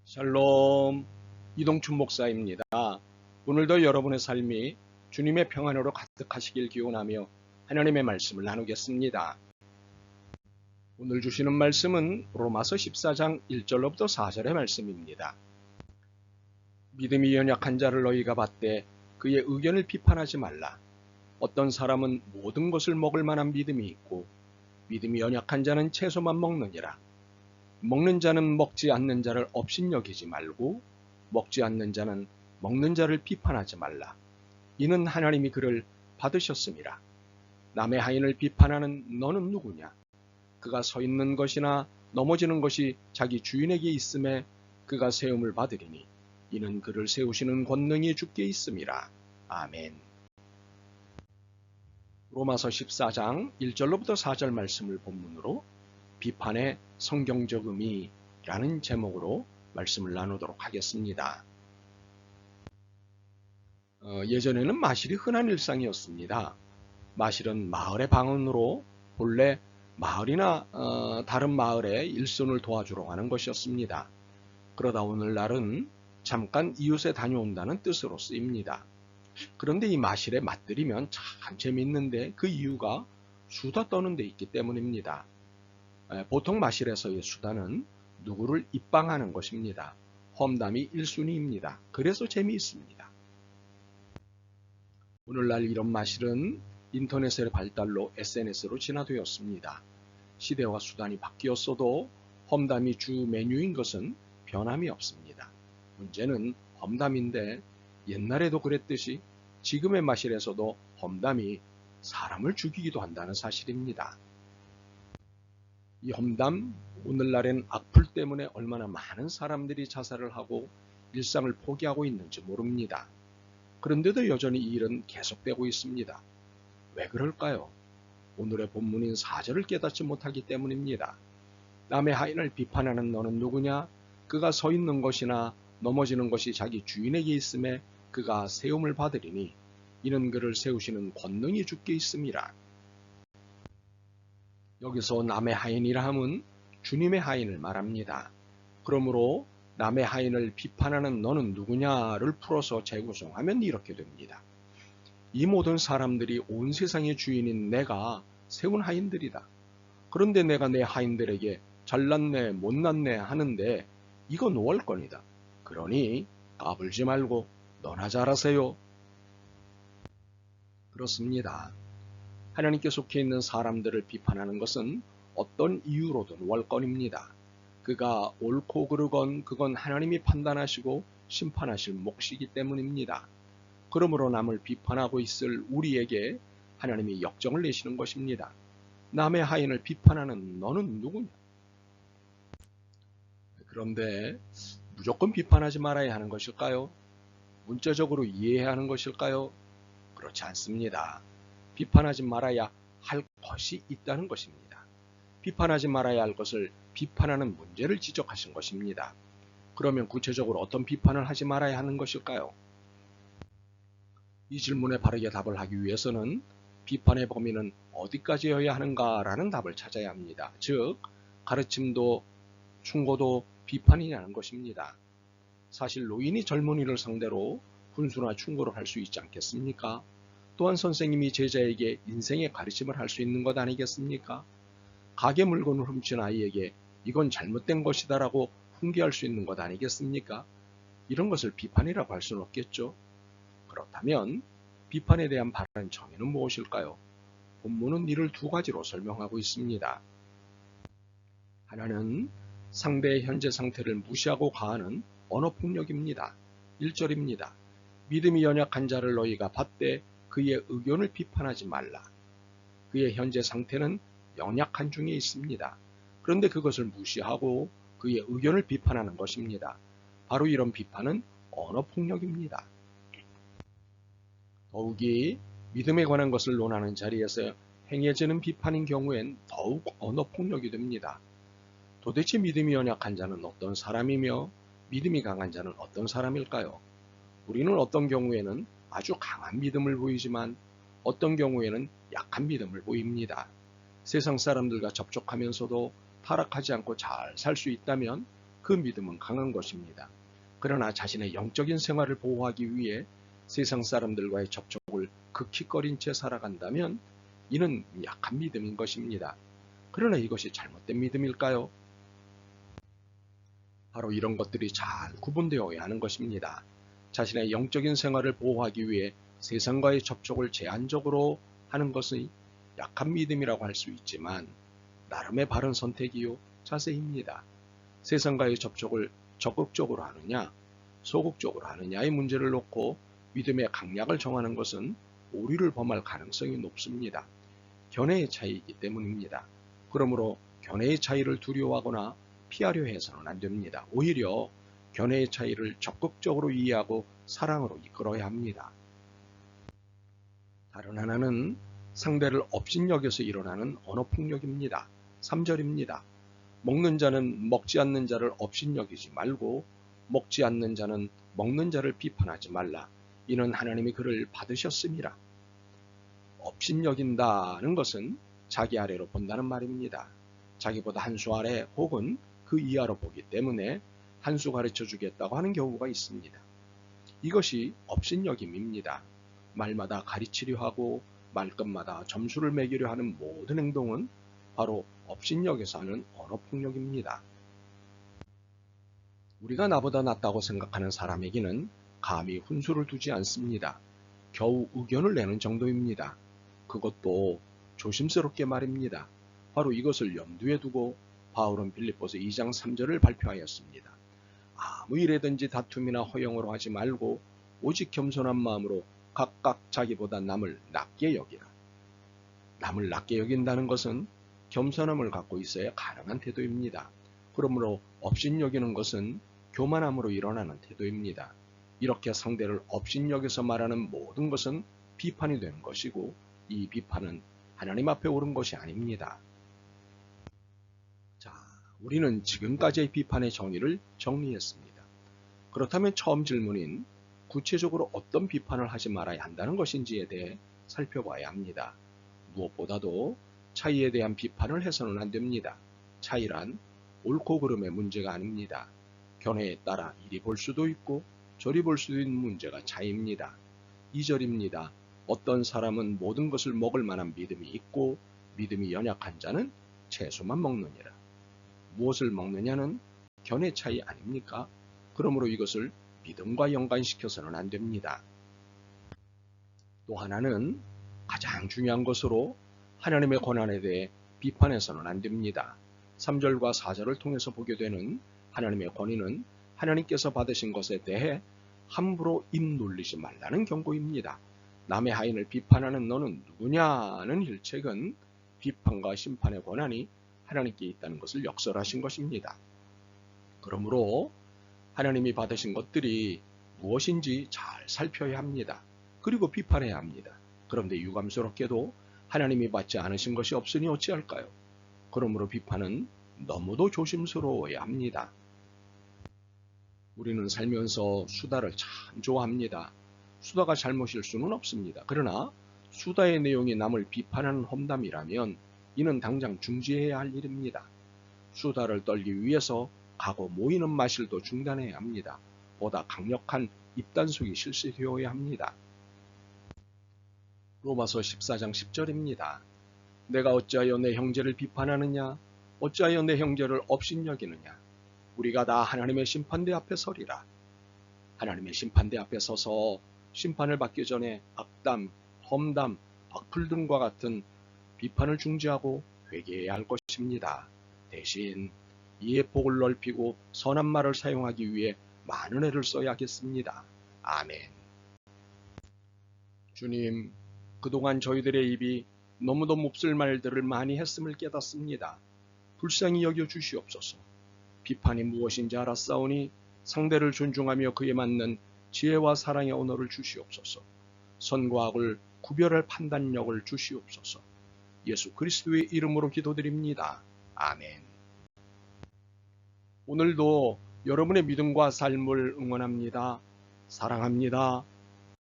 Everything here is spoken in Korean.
샬롬, 이동춘 목사입니다. 오늘도 여러분의 삶이 주님의 평안으로 가득하시길 기원하며 하나님의 말씀을 나누겠습니다. 오늘 주시는 말씀은 로마서 14장 1절로부터 4절의 말씀입니다. 믿음이 연약한 자를 너희가 받되 그의 의견을 비판하지 말라. 어떤 사람은 모든 것을 먹을 만한 믿음이 있고 믿음이 연약한 자는 채소만 먹느니라. 먹는 자는 먹지 않는 자를 업신여기지 말고 먹지 않는 자는 먹는 자를 비판하지 말라. 이는 하나님이 그를 받으셨음이라. 남의 하인을 비판하는 너는 누구냐? 그가 서 있는 것이나 넘어지는 것이 자기 주인에게 있음에 그가 세움을 받으리니 이는 그를 세우시는 권능이 주께 있음이라. 아멘. 로마서 14장 1절로부터 4절 말씀을 본문으로 비판의 성경적 의미라는 제목으로 말씀을 나누도록 하겠습니다. 예전에는 마실이 흔한 일상이었습니다. 마실은 마을의 방언으로 본래 마을이나 다른 마을의 일손을 도와주러 가는 것이었습니다. 그러다 오늘날은 잠깐 이웃에 다녀온다는 뜻으로 쓰입니다. 그런데 이 마실에 맞들이면 참 재미있는데 그 이유가 수다 떠는 데 있기 때문입니다. 보통 마실에서의 수다는 누구를 입방하는 것입니다. 험담이 1순위입니다. 그래서 재미있습니다. 오늘날 이런 마실은 인터넷의 발달로 SNS로 진화되었습니다. 시대와 수단이 바뀌었어도 험담이 주 메뉴인 것은 변함이 없습니다. 문제는 험담인데 옛날에도 그랬듯이 지금의 마실에서도 험담이 사람을 죽이기도 한다는 사실입니다. 이 험담, 오늘날엔 악플 때문에 얼마나 많은 사람들이 자살을 하고 일상을 포기하고 있는지 모릅니다. 그런데도 여전히 이 일은 계속되고 있습니다. 왜 그럴까요? 오늘의 본문인 4절을 깨닫지 못하기 때문입니다. 남의 하인을 비판하는 너는 누구냐? 그가 서 있는 것이나 넘어지는 것이 자기 주인에게 있음에 그가 세움을 받으리니 이는 그를 세우시는 권능이 주께 있음이라. 여기서 남의 하인이라 함은 주님의 하인을 말합니다. 그러므로 남의 하인을 비판하는 너는 누구냐를 풀어서 재구성하면 이렇게 됩니다. 이 모든 사람들이 온 세상의 주인인 내가 세운 하인들이다. 그런데 내가 내 하인들에게 잘났네 못났네 하는데 이거 노월권이다. 그러니 까불지 말고 너나 잘하세요. 그렇습니다. 하나님께 속해 있는 사람들을 비판하는 것은 어떤 이유로든 월권입니다. 그가 옳고 그르건 그건 하나님이 판단하시고 심판하실 몫이기 때문입니다. 그러므로 남을 비판하고 있을 우리에게 하나님이 역정을 내시는 것입니다. 남의 하인을 비판하는 너는 누구냐? 그런데 무조건 비판하지 말아야 하는 것일까요? 문자적으로 이해해야 하는 것일까요? 그렇지 않습니다. 비판하지 말아야 할 것이 있다는 것입니다. 비판하지 말아야 할 것을 비판하는 문제를 지적하신 것입니다. 그러면 구체적으로 어떤 비판을 하지 말아야 하는 것일까요? 이 질문에 바르게 답을 하기 위해서는 비판의 범위는 어디까지여야 하는가라는 답을 찾아야 합니다. 즉, 가르침도 충고도 비판이냐는 것입니다. 사실 노인이 젊은이를 상대로 훈수나 충고를 할 수 있지 않겠습니까? 또한 선생님이 제자에게 인생의 가르침을 할 수 있는 것 아니겠습니까? 가게 물건을 훔친 아이에게 이건 잘못된 것이다 라고 훈계할 수 있는 것 아니겠습니까? 이런 것을 비판이라고 할 수는 없겠죠. 그렇다면 비판에 대한 바른 정의는 무엇일까요? 본문은 이를 두 가지로 설명하고 있습니다. 하나는 상대의 현재 상태를 무시하고 가하는 언어폭력입니다. 1절입니다. 믿음이 연약한 자를 너희가 받되 그의 의견을 비판하지 말라. 그의 현재 상태는 연약한 중에 있습니다. 그런데 그것을 무시하고 그의 의견을 비판하는 것입니다. 바로 이런 비판은 언어폭력입니다. 더욱이 믿음에 관한 것을 논하는 자리에서 행해지는 비판인 경우엔 더욱 언어폭력이 됩니다. 도대체 믿음이 연약한 자는 어떤 사람이며 믿음이 강한 자는 어떤 사람일까요? 우리는 어떤 경우에는 아주 강한 믿음을 보이지만 어떤 경우에는 약한 믿음을 보입니다. 세상 사람들과 접촉하면서도 타락하지 않고 잘 살 수 있다면 그 믿음은 강한 것입니다. 그러나 자신의 영적인 생활을 보호하기 위해 세상 사람들과의 접촉을 극히 꺼린 채 살아간다면 이는 약한 믿음인 것입니다. 그러나 이것이 잘못된 믿음일까요? 바로 이런 것들이 잘 구분되어야 하는 것입니다. 자신의 영적인 생활을 보호하기 위해 세상과의 접촉을 제한적으로 하는 것은 약한 믿음이라고 할 수 있지만 나름의 바른 선택이요 자세입니다. 세상과의 접촉을 적극적으로 하느냐 소극적으로 하느냐의 문제를 놓고 믿음의 강약을 정하는 것은 오류를 범할 가능성이 높습니다. 견해의 차이이기 때문입니다. 그러므로 견해의 차이를 두려워하거나 피하려 해서는 안 됩니다. 오히려 견해의 차이를 적극적으로 이해하고 사랑으로 이끌어야 합니다. 다른 하나는 상대를 업신여겨서 일어나는 언어폭력입니다. 3절입니다. 먹는 자는 먹지 않는 자를 업신여기지 말고 먹지 않는 자는 먹는 자를 비판하지 말라. 이는 하나님이 그를 받으셨음이라. 업신여긴다는 것은 자기 아래로 본다는 말입니다. 자기보다 한 수 아래 혹은 그 이하로 보기 때문에 한 수 가르쳐 주겠다고 하는 경우가 있습니다. 이것이 업신여김입니다. 말마다 가르치려 하고 말끝마다 점수를 매기려 하는 모든 행동은 바로 업신여겨서 하는 언어폭력입니다. 우리가 나보다 낫다고 생각하는 사람에게는 감히 훈수를 두지 않습니다. 겨우 의견을 내는 정도입니다. 그것도 조심스럽게 말입니다. 바로 이것을 염두에 두고 바울은 빌립보서 2장 3절을 발표하였습니다. 아무 일에든지 다툼이나 허영으로 하지 말고 오직 겸손한 마음으로 각각 자기보다 남을 낮게 여기라. 남을 낮게 여긴다는 것은 겸손함을 갖고 있어야 가능한 태도입니다. 그러므로 업신여기는 것은 교만함으로 일어나는 태도입니다. 이렇게 상대를 업신여겨서 말하는 모든 것은 비판이 되는 것이고 이 비판은 하나님 앞에 옳은 것이 아닙니다. 자, 우리는 지금까지의 비판의 정의를 정리했습니다. 그렇다면 처음 질문인 구체적으로 어떤 비판을 하지 말아야 한다는 것인지에 대해 살펴봐야 합니다. 무엇보다도 차이에 대한 비판을 해서는 안 됩니다. 차이란 옳고 그름의 문제가 아닙니다. 견해에 따라 이리 볼 수도 있고 저리 볼 수도 있는 문제가 차이입니다. 2절입니다. 어떤 사람은 모든 것을 먹을 만한 믿음이 있고 믿음이 연약한 자는 채소만 먹느니라. 무엇을 먹느냐는 견해 차이 아닙니까? 그러므로 이것을 믿음과 연관시켜서는 안 됩니다. 또 하나는 가장 중요한 것으로 하나님의 권한에 대해 비판해서는 안 됩니다. 3절과 4절을 통해서 보게 되는 하나님의 권위는 하나님께서 받으신 것에 대해 함부로 입 놀리지 말라는 경고입니다. 남의 하인을 비판하는 너는 누구냐는 일책은 비판과 심판의 권한이 하나님께 있다는 것을 역설하신 것입니다. 그러므로 하나님이 받으신 것들이 무엇인지 잘 살펴야 합니다. 그리고 비판해야 합니다. 그런데 유감스럽게도 하나님이 받지 않으신 것이 없으니 어찌할까요? 그러므로 비판은 너무도 조심스러워야 합니다. 우리는 살면서 수다를 참 좋아합니다. 수다가 잘못일 수는 없습니다. 그러나 수다의 내용이 남을 비판하는 험담이라면 이는 당장 중지해야 할 일입니다. 수다를 떨기 위해서 가고 모이는 마실도 중단해야 합니다. 보다 강력한 입단속이 실시되어야 합니다. 로마서 14장 10절입니다. 내가 어찌하여 내 형제를 비판하느냐? 어찌하여 내 형제를 업신여기느냐? 우리가 다 하나님의 심판대 앞에 서리라. 하나님의 심판대 앞에 서서 심판을 받기 전에 악담, 험담, 악플 등과 같은 비판을 중지하고 회개해야 할 것입니다. 대신 이해 폭을 넓히고 선한 말을 사용하기 위해 많은 애를 써야겠습니다. 아멘. 주님, 그동안 저희들의 입이 너무도 몹쓸 말들을 많이 했음을 깨닫습니다. 불쌍히 여겨 주시옵소서. 비판이 무엇인지 알았사오니 상대를 존중하며 그에 맞는 지혜와 사랑의 언어를 주시옵소서. 선과 악을 구별할 판단력을 주시옵소서. 예수 그리스도의 이름으로 기도드립니다. 아멘. 오늘도 여러분의 믿음과 삶을 응원합니다. 사랑합니다.